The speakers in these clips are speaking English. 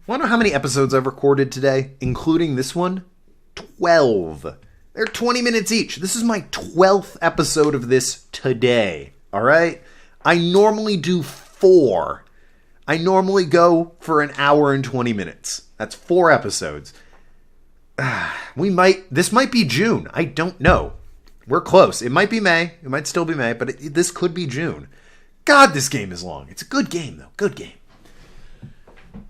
Want to know how many episodes I've recorded today, including this one? 12. They're 20 minutes each. This is my 12th episode of this today. All right? I normally do 4. I normally go for an hour and 20 minutes. That's 4 episodes. This might be June. I don't know. We're close. It might be May. It might still be May, but this could be June. God, this game is long. It's a good game, though. Good game.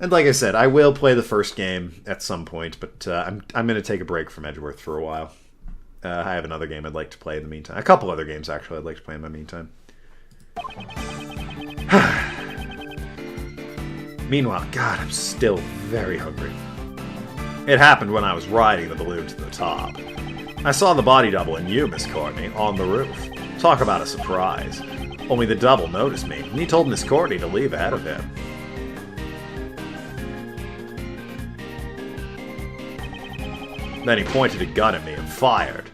And like I said, I will play the first game at some point, but I'm going to take a break from Edgeworth for a while. I have another game I'd like to play in the meantime. A couple other games, actually, I'd like to play in the meantime. Meanwhile, God, I'm still very hungry. It happened when I was riding the balloon to the top. I saw the body double and you, Miss Courtney, on the roof. Talk about a surprise. Only the double noticed me, and he told Miss Courtney to leave ahead of him. Then he pointed a gun at me and fired.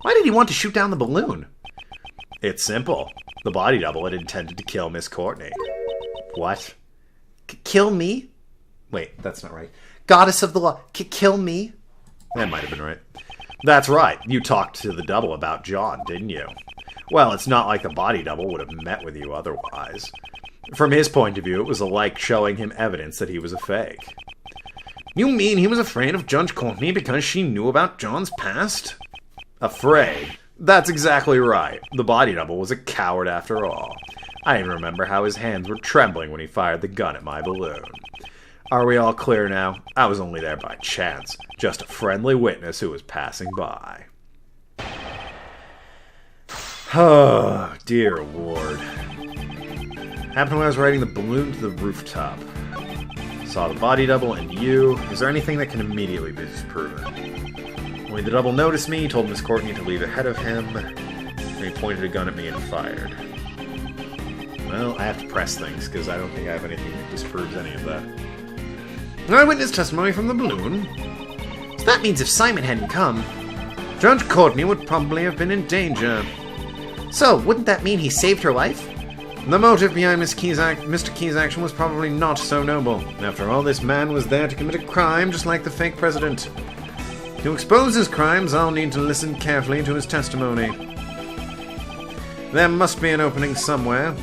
Why did he want to shoot down the balloon? It's simple. The body double had intended to kill Miss Courtney. What? Kill me? Wait, that's not right. Goddess of the law. Kill me? That might have been right. That's right. You talked to the double about John, didn't you? Well, it's not like the body double would have met with you otherwise. From his point of view, it was like showing him evidence that he was a fake. You mean he was afraid of Judge Courtney because she knew about John's past? Afraid? That's exactly right. The body double was a coward after all. I even remember how his hands were trembling when he fired the gun at my balloon. Are we all clear now? I was only there by chance. Just a friendly witness who was passing by. Oh, dear Lord. Happened when I was riding the balloon to the rooftop. Saw the body double and you. Is there anything that can immediately be disproven? Only the double noticed me, told Miss Courtney to leave ahead of him, and he pointed a gun at me and fired. Well, I have to press things, because I don't think I have anything that disproves any of that. Eyewitness testimony from the balloon. So that means if Simon hadn't come, Judge Courtney would probably have been in danger. So, wouldn't that mean he saved her life? The motive behind Mr. Key's action was probably not so noble. After all, this man was there to commit a crime just like the fake president. To expose his crimes, I'll need to listen carefully to his testimony. There must be an opening somewhere.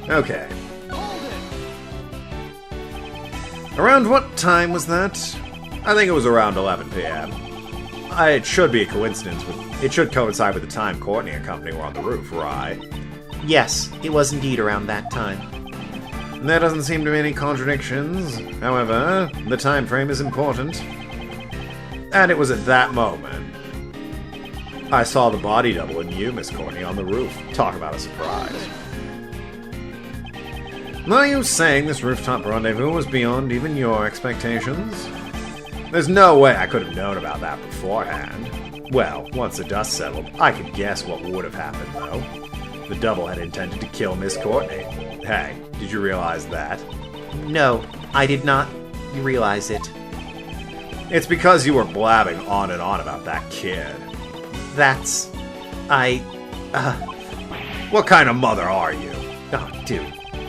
Okay. Around what time was that? I think it was around 11 p.m. It should be a coincidence it should coincide with the time Courtney and company were on the roof, right? Yes, it was indeed around that time. There doesn't seem to be any contradictions. However, the time frame is important. And it was at that moment I saw the body double and you, Miss Courtney, on the roof. Talk about a surprise. Are you saying this rooftop rendezvous was beyond even your expectations? There's no way I could have known about that beforehand. Well, once the dust settled, I could guess what would have happened, though. The double had intended to kill Miss Courtney. Hey, did you realize that? No, I did not realize it. It's because you were blabbing on and on about that kid. What kind of mother are you? Oh, dude,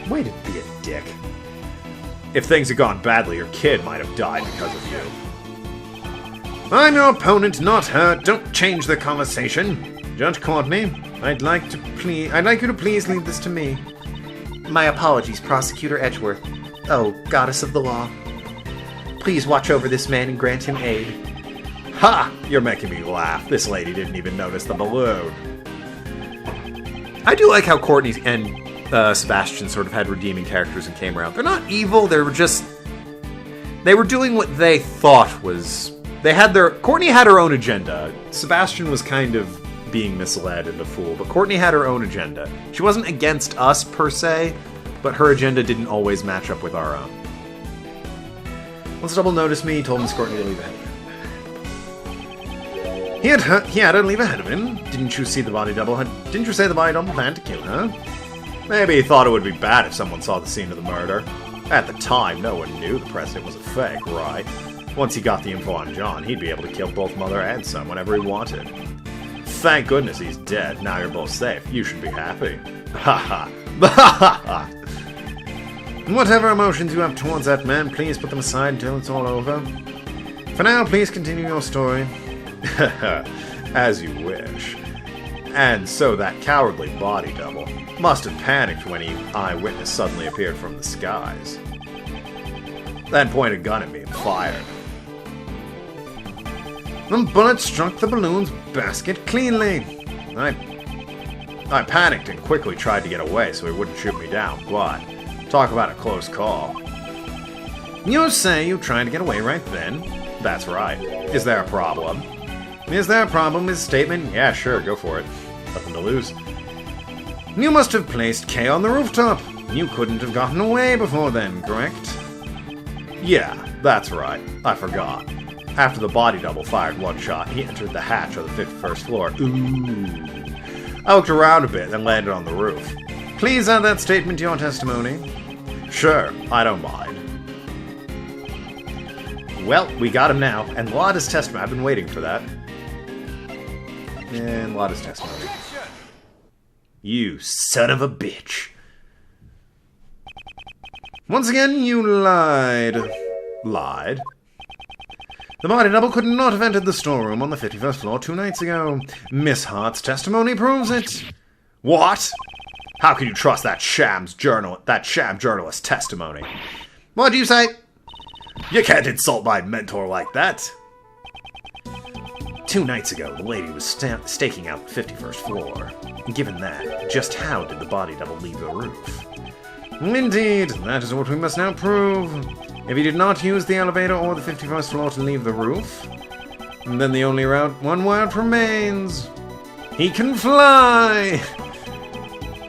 way to be a dick. If things had gone badly, your kid might have died because of you. I'm your opponent, not her. Don't change the conversation. Judge Courtney, I'd like you to please leave this to me. My apologies, Prosecutor Edgeworth. Oh, Goddess of the Law. Please watch over this man and grant him aid. Ha! You're making me laugh. This lady didn't even notice the balloon. I do like how Courtney and Sebastian sort of had redeeming characters and came around. They're not evil, they were doing what they thought was... Courtney had her own agenda. Sebastian was kind of being misled and a fool, but Courtney had her own agenda. She wasn't against us, per se, but her agenda didn't always match up with our own. Once Double noticed me, he told Miss Courtney to leave ahead of him. He had her leave ahead of him. Didn't you say the body double planned to kill her? Maybe he thought it would be bad if someone saw the scene of the murder. At the time, no one knew the president was a fake, right? Once he got the info on John, he'd be able to kill both mother and son whenever he wanted. Thank goodness he's dead. Now you're both safe. You should be happy. Ha ha. Ha ha ha. Whatever emotions you have towards that man, please put them aside until it's all over. For now, please continue your story. As you wish. And so that cowardly body double must have panicked when an eyewitness suddenly appeared from the skies. Then pointed a gun at me and fired. The bullet struck the balloon's basket cleanly. I panicked and quickly tried to get away so he wouldn't shoot me down, but talk about a close call. You say you tried to get away right then? That's right. Is there a problem? Is there a problem with his statement? Yeah, sure, go for it. Nothing to lose. You must have placed K on the rooftop. You couldn't have gotten away before then, correct? Yeah, that's right. I forgot. After the body double fired one shot, he entered the hatch of the 51st floor. Ooh. I looked around a bit and landed on the roof. Please add that statement to your testimony. Sure, I don't mind. Well, we got him now, and Lada's testimony. I've been waiting for that. And Lada's testimony. You son of a bitch. Once again, you lied. Lied? The body double could not have entered the storeroom on the 51st floor 2 nights ago. Miss Hart's testimony proves it. What? How can you trust that sham journalist's testimony? What do you say? You can't insult my mentor like that. 2 nights ago, the lady was staking out the 51st floor. Given that, just how did the body double leave the roof? Indeed, that is what we must now prove. If he did not use the elevator or the 51st floor to leave the roof, then the only one route remains. He can fly!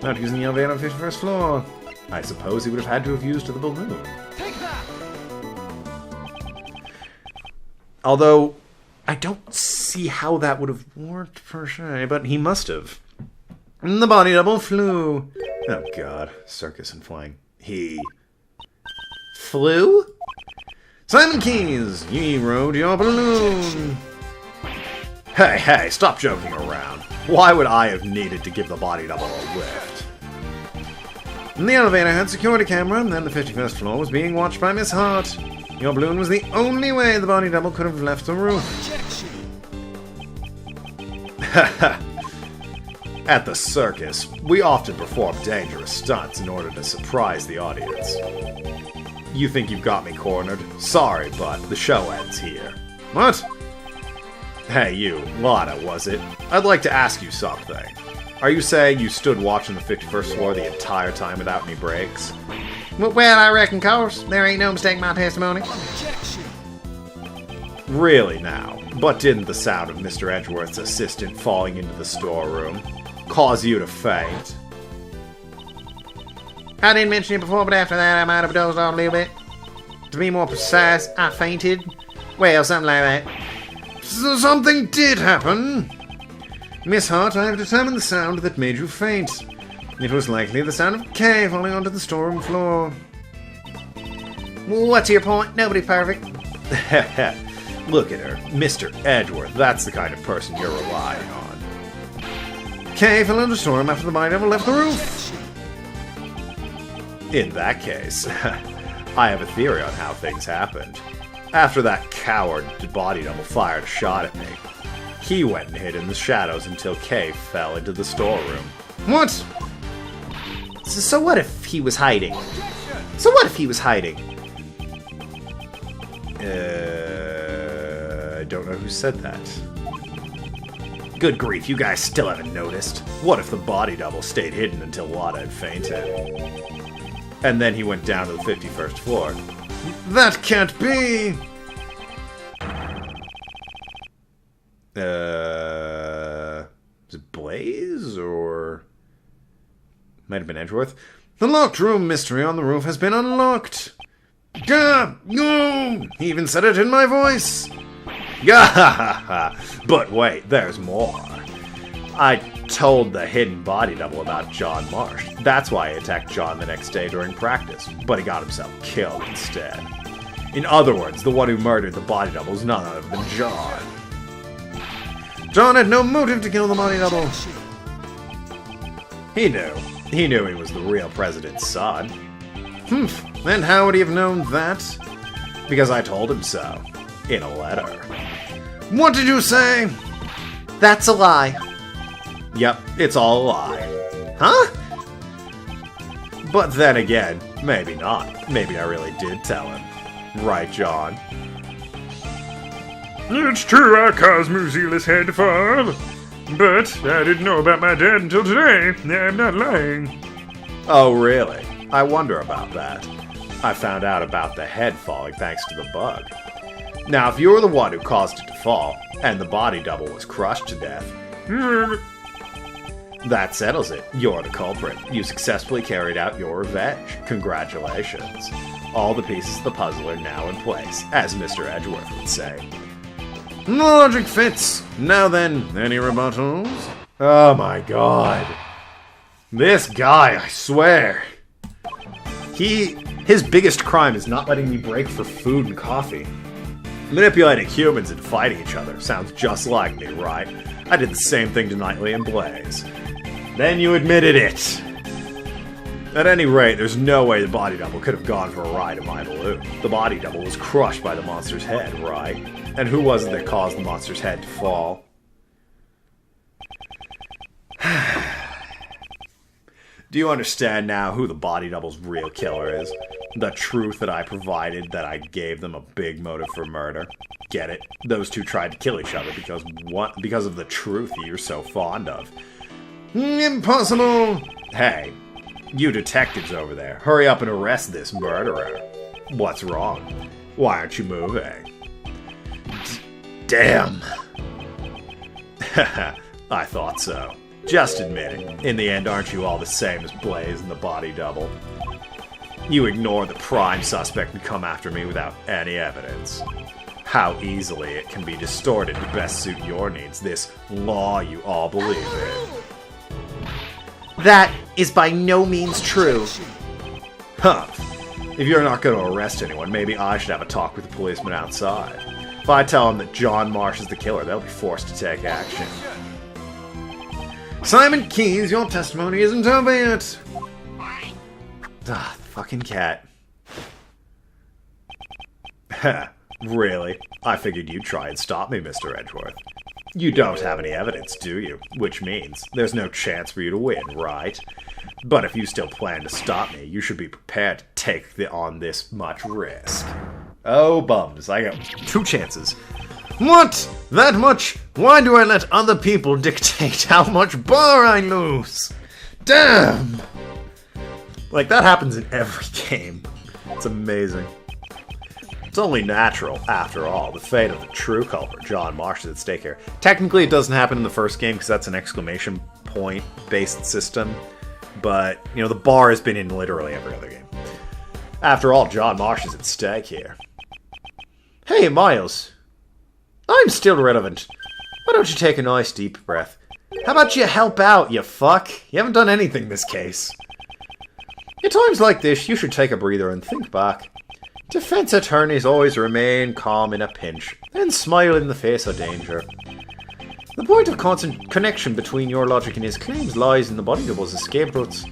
Not using the elevator on the 51st floor. I suppose he would have had to have used the balloon. Take that! Although, I don't see how that would have worked per se, but he must have. The body double flew. Oh god, circus and flying. He flew? Simon Keys, ye rode your balloon. Hey, stop joking around. Why would I have needed to give the body double a lift? The elevator had security camera, and then the 51st floor was being watched by Miss Hart. Your balloon was the only way the body double could have left the roof. At the circus, we often perform dangerous stunts in order to surprise the audience. You think you've got me cornered? Sorry, but the show ends here. What? Hey, you. Lana, was it? I'd like to ask you something. Are you saying you stood watching the 51st floor the entire time without any breaks? Well, I reckon, course. There ain't no mistaking my testimony. Really now? But didn't the sound of Mr. Edgeworth's assistant falling into the storeroom cause you to faint? I didn't mention it before, but after that I might have dozed off a little bit. To be more precise, I fainted. Well, something like that. So something did happen. Miss Hart, I have determined the sound that made you faint. It was likely the sound of Kay falling onto the storeroom floor. What's your point? Nobody's perfect. Look at her. Mr. Edgeworth, that's the kind of person you're relying on. Kay fell into the storm after the body double left the roof. In that case, I have a theory on how things happened. After that coward body double fired a shot at me, he went and hid in the shadows until Kay fell into the storeroom. What? So what if he was hiding? I don't know who said that. Good grief, you guys still haven't noticed. What if the body double stayed hidden until Lada had fainted? And then he went down to the 51st floor. That can't be! Is it Blaze, or... Might have been Edgeworth. The locked room mystery on the roof has been unlocked! Gah! No! He even said it in my voice! Gah! But wait, there's more. I told the hidden body double about John Marsh. That's why he attacked John the next day during practice, but he got himself killed instead. In other words, the one who murdered the body double is none other than John. John had no motive to kill the body double. He knew. He knew he was the real president's son. And how would he have known that? Because I told him so. In a letter. What did you say? That's a lie. Yep, it's all a lie. Huh? But then again, maybe not. Maybe I really did tell him. Right, John? It's true I caused Muzila's head to fall. But I didn't know about my dad until today. I'm not lying. Oh, really? I wonder about that. I found out about the head falling thanks to the bug. Now, if you were the one who caused it to fall, and the body double was crushed to death, that settles it. You're the culprit. You successfully carried out your revenge. Congratulations. All the pieces of the puzzle are now in place, as Mr. Edgeworth would say. Logic fits. Now then, any rebuttals? Oh my god. This guy, I swear. His biggest crime is not letting me break for food and coffee. Manipulating humans and fighting each other sounds just like me, right? I did the same thing to Knightley and Blaze. Then you admitted it. At any rate, there's no way the body double could have gone for a ride in my balloon. The body double was crushed by the monster's head, right? And who was it that caused the monster's head to fall? Do you understand now who the body double's real killer is? The truth that I provided, that I gave them a big motive for murder. Get it? Those two tried to kill each other because of the truth you're so fond of. Impossible! Hey, you detectives over there, hurry up and arrest this murderer. What's wrong? Why aren't you moving? Damn! I thought so. Just admit it. In the end, aren't you all the same as Blaze and the body double? You ignore the prime suspect and come after me without any evidence. How easily it can be distorted to best suit your needs, this law you all believe in. That is by no means true. Huh. If you're not going to arrest anyone, maybe I should have a talk with the policeman outside. If I tell them that John Marsh is the killer, they'll be forced to take action. Simon Keyes, your testimony isn't over yet. Ah, fucking cat. Really? I figured you'd try and stop me, Mr. Edgeworth. You don't have any evidence, do you? Which means there's no chance for you to win, right? But if you still plan to stop me, you should be prepared to take on this much risk. Oh, bums. I got 2 chances. What? That much? Why do I let other people dictate how much bar I lose? Damn! Like, that happens in every game. It's amazing. It's only natural, after all. The fate of the true culprit, John Marsh, is at stake here. Technically, it doesn't happen in the first game because that's an exclamation point-based system. But, you know, the bar has been in literally every other game. After all, John Marsh is at stake here. Hey, Miles. I'm still relevant. Why don't you take a nice deep breath? How about you help out, you fuck? You haven't done anything this case. At times like this, you should take a breather and think back. Defense attorneys always remain calm in a pinch, and smile in the face of danger. The point of constant connection between your logic and his claims lies in the body double's escape routes.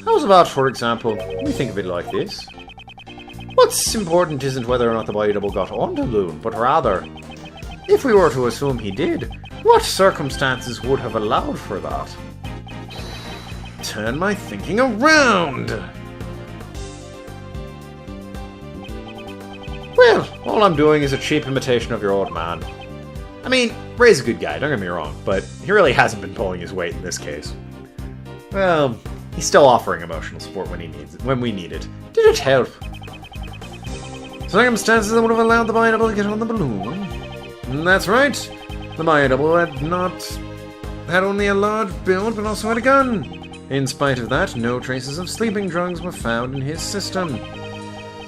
How's about, for example, we think of it like this. What's important isn't whether or not the body double got on the balloon, but rather, if we were to assume he did, what circumstances would have allowed for that? Turn my thinking around! Well, all I'm doing is a cheap imitation of your old man. I mean, Ray's a good guy, don't get me wrong, but he really hasn't been pulling his weight in this case. Well, he's still offering emotional support when he needs it, when we need it. Did it help? Circumstances that would have allowed the body double to get on the balloon. That's right. The body double had only a large build, but also had a gun. In spite of that, no traces of sleeping drugs were found in his system.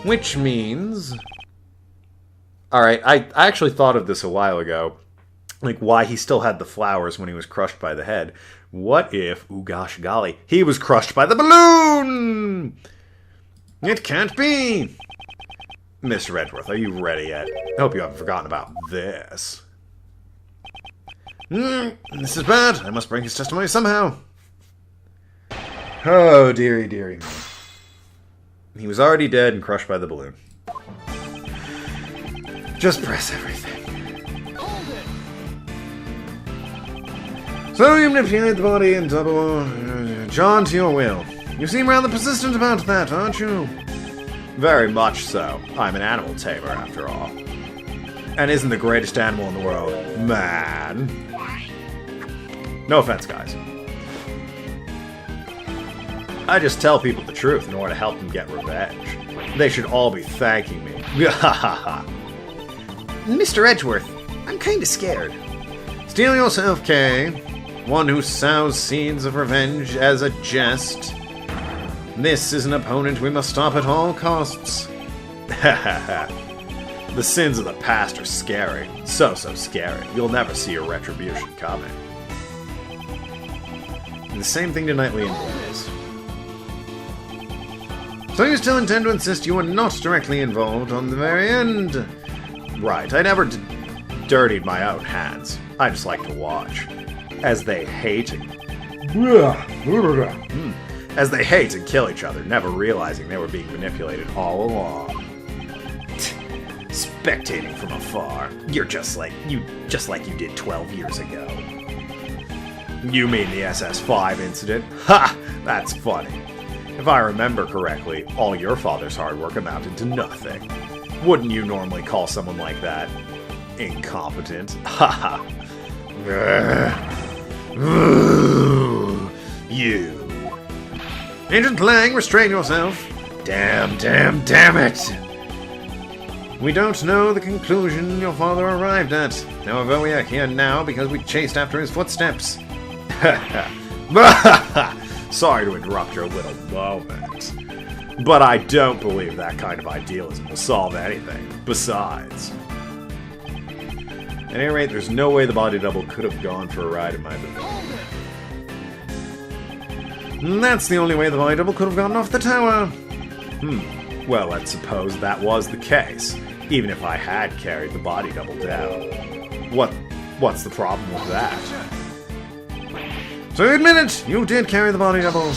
Which means... Alright, I actually thought of this a while ago. Like, why he still had the flowers when he was crushed by the head. What if, oh gosh golly, he was crushed by the balloon? It can't be! Mr. Edgeworth, are you ready yet? I hope you haven't forgotten about this. This is bad. I must bring his testimony somehow. Oh, dearie, dearie me. He was already dead and crushed by the balloon. Just press everything. So you manipulate the body and double... John, to your will. You seem rather persistent about that, aren't you? Very much so. I'm an animal tamer, after all. And isn't the greatest animal in the world man? No offense, guys. I just tell people the truth in order to help them get revenge. They should all be thanking me. Mr. Edgeworth, I'm kinda scared. Steel yourself, Kay. One who sows seeds of revenge as a jest. This is an opponent we must stop at all costs. The sins of the past are scary. So scary. You'll never see your retribution coming. And the same thing to Nightly and Blaze. So you still intend to insist you were not directly involved on the very end? Right, I never dirtied my own hands. I just like to watch. As they hate and kill each other, never realizing they were being manipulated all along. Spectating from afar, you're just like you did 12 years ago. You mean the SS5 incident? Ha! That's funny. If I remember correctly, all your father's hard work amounted to nothing. Wouldn't you normally call someone like that incompetent? Ha You. Agent Lang, restrain yourself. Damn it. We don't know the conclusion your father arrived at. However, we are here now because we chased after his footsteps. Sorry to interrupt your little moment. But I don't believe that kind of idealism will solve anything. Besides. At any rate, there's no way the body double could have gone for a ride in my balloon. That's the only way the body double could have gotten off the tower. Well, let's suppose that was the case. Even if I had carried the body double down. What's the problem with that? So admit it! You did carry the body double.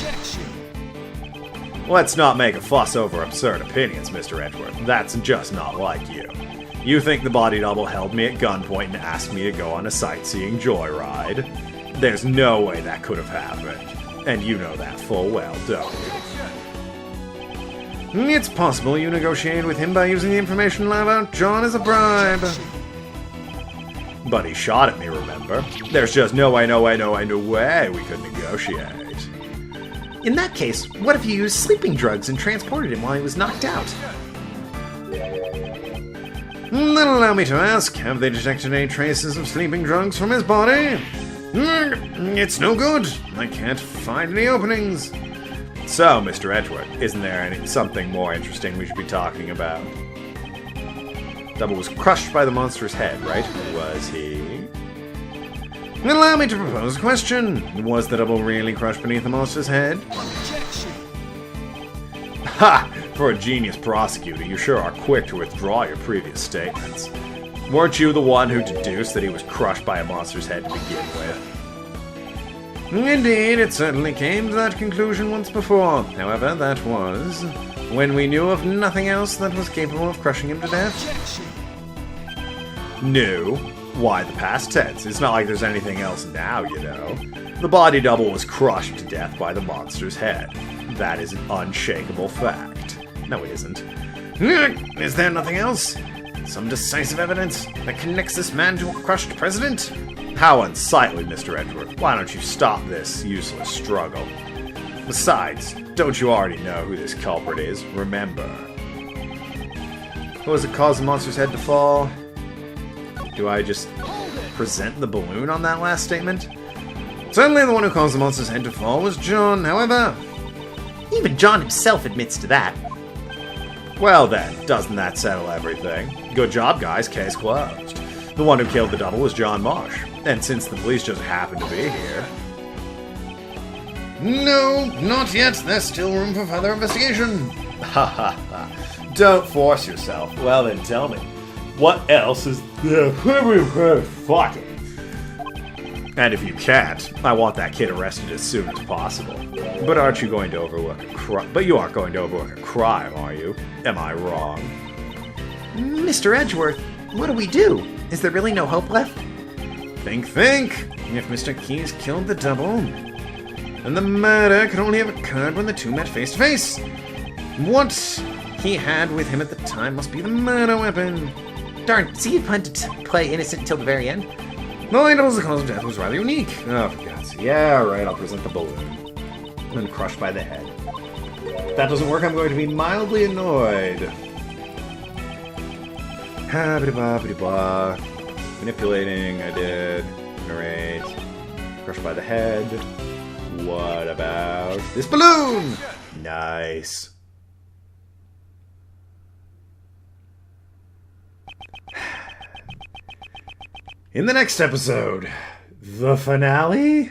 Let's not make a fuss over absurd opinions, Mr. Edgeworth. That's just not like you. You think the body double held me at gunpoint and asked me to go on a sightseeing joyride? There's no way that could have happened. And you know that full well, don't you? It's possible you negotiated with him by using the information lab out John as a bribe. But he shot at me, remember? There's just no way we could negotiate. In that case, what if you used sleeping drugs and transported him while he was knocked out? Then allow me to ask, have they detected any traces of sleeping drugs from his body? It's no good. I can't find any openings. So, Mr. Edgeworth, isn't there something more interesting we should be talking about? Double was crushed by the monster's head, right? Was he? Allow me to propose a question. Was the double really crushed beneath the monster's head? Ha! For a genius prosecutor, you sure are quick to withdraw your previous statements. Weren't you the one who deduced that he was crushed by a monster's head to begin with? Indeed, it certainly came to that conclusion once before. However, that was when we knew of nothing else that was capable of crushing him to death. Knew? Why, the past tense. It's not like there's anything else now, you know. The body double was crushed to death by the monster's head. That is an unshakable fact. No, it isn't. Is there nothing else? Some decisive evidence that connects this man to a crushed president? How unsightly, Mr. Edgeworth. Why don't you stop this useless struggle? Besides, don't you already know who this culprit is? Remember. Who was it caused the monster's head to fall? Do I just present the balloon on that last statement? Certainly the one who caused the monster's head to fall was John, however. Even John himself admits to that. Well then, doesn't that settle everything? Good job, guys. Case closed. The one who killed the double was John Marsh. And since the police just happened to be here... No, not yet. There's still room for further investigation. Ha ha ha. Don't force yourself. Well then, tell me. What else is there? Fucking. And if you can't, I want that kid arrested as soon as possible. But aren't you going to overlook a crime? But you aren't going to overlook a crime, are you? Am I wrong? Mr. Edgeworth, what do we do? Is there really no hope left? Think. If Mr. Keyes killed the double, then the murder could only have occurred when the two met face to face. What he had with him at the time must be the murder weapon. Darn, see you planned to play innocent until the very end? No, I know the cause of death was rather unique. Oh, for God's sake. Yeah, right, I'll present the balloon. Then crushed by the head. If that doesn't work, I'm going to be mildly annoyed. Ha-ba-da-ba-ba-da-ba. Manipulating, I did. Narrate. Crushed by the head. What about this balloon? Nice. In the next episode, the finale?